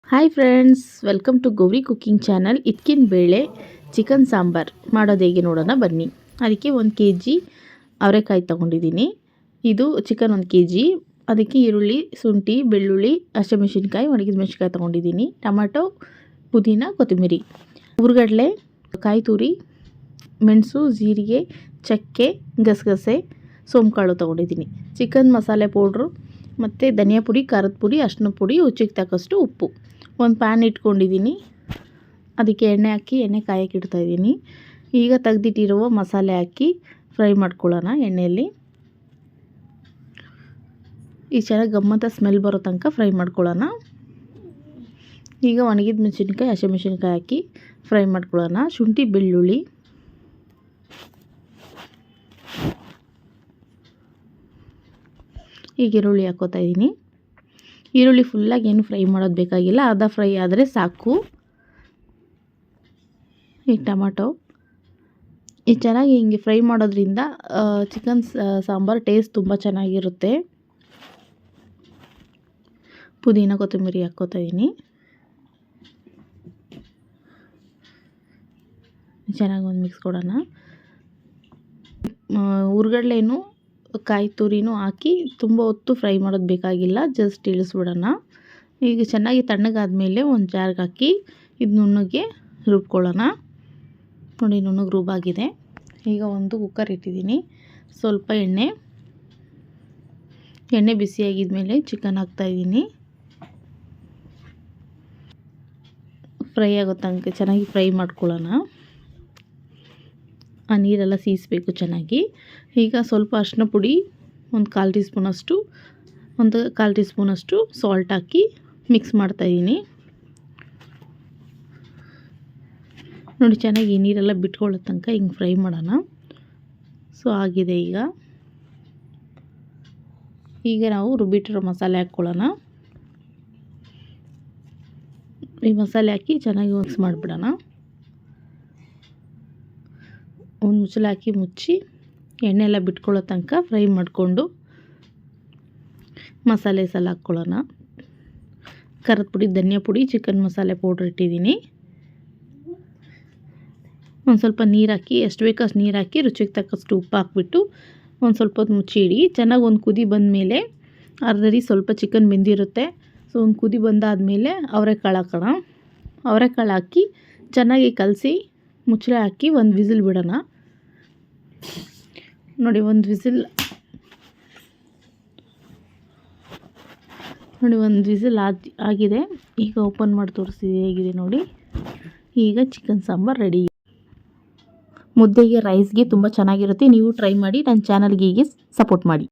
Hi friends, welcome to Gauri cooking channel. ಇದಕ್ಕಿನ ಬೇಳೆ chicken sambar ಮಾಡೋದು ಹೇಗೆ ನೋಡೋಣ ಬನ್ನಿ. ಅದಕ್ಕೆ 1 kg ಅವರೆಕಾಯಿ ತೊಗೊಂಡಿದ್ದೀನಿ. ಇದು ಚಿಕನ್ 1 kg. ಅದಕ್ಕೆ ಈರುಳ್ಳಿ, ಶುಂಠಿ, ಬೆಳ್ಳುಳ್ಳಿ, ಹಸಿಮೆಣಸಿನ್ಕಾಯಿ, ಒಣಗಿದ ಮೆಣಸಿನ್ಕಾಯಿ ತೊಗೊಂಡಿದ್ದೀನಿ. ಟೊಮೆಟೊ, ಪುದೀನ, ಕೊತ್ತಂಬರಿ, ಹುರ್ಗಡ್ಲೆ, ಕಾಯಿ ತುರಿ, ಮೆಣಸು, ಜೀರಿಗೆ, ಚಕ್ಕೆ, ಗಸಗಸೆ, ಸೋಂಕಾಳು ತೊಗೊಂಡಿದ್ದೀನಿ. ಚಿಕನ್ ಮಸಾಲೆ ಪೌಡ್ರು ಮತ್ತು ಧನಿಯಾ ಪುಡಿ, ಖಾರದ ಪುಡಿ, ಅರಿಶಿನ ಪುಡಿ, ರುಚಿಗೆ ತಕ್ಕಷ್ಟು ಉಪ್ಪು. ಒಂದು ಪ್ಯಾನ್ ಇಟ್ಕೊಂಡಿದ್ದೀನಿ. ಅದಕ್ಕೆ ಎಣ್ಣೆ ಹಾಕಿ ಎಣ್ಣೆ ಕಾಯಕ್ಕೆ ಇಡ್ತಾಯಿದ್ದೀನಿ. ಈಗ ತೆಗೆದಿಟ್ಟಿರುವ ಮಸಾಲೆ ಹಾಕಿ ಫ್ರೈ ಮಾಡ್ಕೊಳ್ಳೋಣ ಎಣ್ಣೆಯಲ್ಲಿ. ಈ ಚೆನ್ನಾಗಿ ಗಮ್ಮತ್ತ ಸ್ಮೆಲ್ ಬರೋ ತನಕ ಫ್ರೈ ಮಾಡ್ಕೊಳ್ಳೋಣ. ಈಗ ಒಣಗಿದ ಮೆಣಸಿನ್ಕಾಯಿ, ಹಸಿಮೆಣಸಿನ್ಕಾಯಿ ಹಾಕಿ ಫ್ರೈ ಮಾಡ್ಕೊಳ್ಳೋಣ. ಶುಂಠಿ, ಬೆಳ್ಳುಳ್ಳಿ, ಈಗ ಈರುಳ್ಳಿ ಹಾಕ್ಕೋತಾ ಇದ್ದೀನಿ. ಈರುಳ್ಳಿ ಫುಲ್ಲಾಗಿ ಏನು ಫ್ರೈ ಮಾಡೋದು ಬೇಕಾಗಿಲ್ಲ, ಅರ್ಧ ಫ್ರೈ ಆದರೆ ಸಾಕು. ಈಗ ಟೊಮೆಟೊ, ಇದು ಚೆನ್ನಾಗಿ ಹಿಂಗೆ ಫ್ರೈ ಮಾಡೋದ್ರಿಂದ ಚಿಕನ್ ಸಾಂಬಾರು ಟೇಸ್ಟ್ ತುಂಬ ಚೆನ್ನಾಗಿರುತ್ತೆ. ಪುದೀನ, ಕೊತ್ತಂಬರಿ ಹಾಕ್ಕೋತಾ ಇದ್ದೀನಿ. ಚೆನ್ನಾಗಿ ಒಂದು ಮಿಕ್ಸ್ ಕೊಡೋಣ. ಹುರ್ಗಡ್ಲೆನೂ ಕಾಯಿ ತುರಿನೂ ಹಾಕಿ ತುಂಬ ಹೊತ್ತು ಫ್ರೈ ಮಾಡೋದು ಬೇಕಾಗಿಲ್ಲ, ಜಸ್ಟ್ ಇಳಿಸ್ಬಿಡೋಣ. ಈಗ ಚೆನ್ನಾಗಿ ತಣ್ಣಗಾದ್ಮೇಲೆ ಒಂದು ಜಾರ್ಗೆ ಹಾಕಿ ಇದು ನುಣ್ಣಗೆ ರುಬ್ಕೊಳ್ಳೋಣ. ನೋಡಿ, ನುಣ್ಣಗೆ ರುಬ್ಬಾಗಿದೆ. ಈಗ ಒಂದು ಕುಕ್ಕರ್ ಇಟ್ಟಿದ್ದೀನಿ. ಸ್ವಲ್ಪ ಎಣ್ಣೆ ಬಿಸಿಯಾಗಿದ್ಮೇಲೆ ಚಿಕನ್ ಹಾಕ್ತಾಯಿದ್ದೀನಿ. ಫ್ರೈ ಆಗೋ ತನಕ ಚೆನ್ನಾಗಿ ಫ್ರೈ ಮಾಡ್ಕೊಳ್ಳೋಣ. ಆ ನೀರೆಲ್ಲ ಸೀಸಬೇಕು ಚೆನ್ನಾಗಿ. ಈಗ ಸ್ವಲ್ಪ ಅರಿಶಿನ ಪುಡಿ, ಒಂದು 1/4 ಟೀ ಸ್ಪೂನಷ್ಟು ಸಾಲ್ಟ್ ಹಾಕಿ ಮಿಕ್ಸ್ ಮಾಡ್ತಾಯಿದ್ದೀನಿ. ನೋಡಿ, ಚೆನ್ನಾಗಿ ನೀರೆಲ್ಲ ಬಿಟ್ಕೊಳ್ಳೋ ತನಕ ಹಿಂಗೆ ಫ್ರೈ ಮಾಡೋಣ. ಸೊ ಆಗಿದೆ. ಈಗ ನಾವು ರುಬ್ಬಿಟ್ಟಿರೋ ಮಸಾಲೆ ಹಾಕ್ಕೊಳ್ಳೋಣ. ಈ ಮಸಾಲೆ ಹಾಕಿ ಚೆನ್ನಾಗಿ ಮಿಕ್ಸ್ ಮಾಡಿಬಿಡೋಣ. ಒಂದು ಮುಚ್ಚಳ ಹಾಕಿ ಮುಚ್ಚಿ ಎಣ್ಣೆ ಎಲ್ಲ ಬಿಟ್ಕೊಳ್ಳೋ ತನಕ ಫ್ರೈ ಮಾಡಿಕೊಂಡು ಮಸಾಲೆ ಸಲ ಹಾಕ್ಕೊಳ್ಳೋಣ. ಖಾರದ ಪುಡಿ, ಧನಿಯಾ ಪುಡಿ, ಚಿಕನ್ ಮಸಾಲೆ ಪೌಡ್ರ್ ಇಟ್ಟಿದ್ದೀನಿ. ಒಂದು ಸ್ವಲ್ಪ ನೀರು ಹಾಕಿ, ಎಷ್ಟು ಬೇಕೋ ಅಷ್ಟು ನೀರು ಹಾಕಿ ರುಚಿಗೆ ತಕ್ಕಷ್ಟು ಉಪ್ಪು ಹಾಕ್ಬಿಟ್ಟು ಒಂದು ಸ್ವಲ್ಪ ಹೊತ್ತು ಮುಚ್ಚಿ ಇಡಿ. ಚೆನ್ನಾಗಿ ಒಂದು ಕುದಿ ಬಂದಮೇಲೆ ಅರ್ಧರಿ ಸ್ವಲ್ಪ ಚಿಕನ್ ಬೆಂದಿರುತ್ತೆ. ಸೊ ಒಂದು ಕುದಿ ಬಂದಾದಮೇಲೆ ಅವರೆಕಾಳು ಹಾಕೋಣ. ಅವರೆಕಾಳು ಹಾಕಿ ಚೆನ್ನಾಗಿ ಕಲಸಿ ಮುಚ್ಚಳ ಹಾಕಿ ಒಂದು ವಿಸಿಲ್ ಬಿಡೋಣ. ನೋಡಿ, ಒಂದು ವಿಸಿಲ್ ಆಗಿದೆ. ಈಗ ಓಪನ್ ಮಾಡಿ ತೋರಿಸ್ತಿದೆ ಹೇಗಿದೆ ನೋಡಿ. ಈಗ ಚಿಕನ್ ಸಾಂಬಾರು ರೆಡಿ. ಮುದ್ದೆಗೆ, ರೈಸ್ಗೆ ತುಂಬ ಚೆನ್ನಾಗಿರುತ್ತೆ. ನೀವು ಟ್ರೈ ಮಾಡಿ. ನನ್ನ ಚಾನಲ್ಗೆ ಹೀಗೆ ಸಪೋರ್ಟ್ ಮಾಡಿ.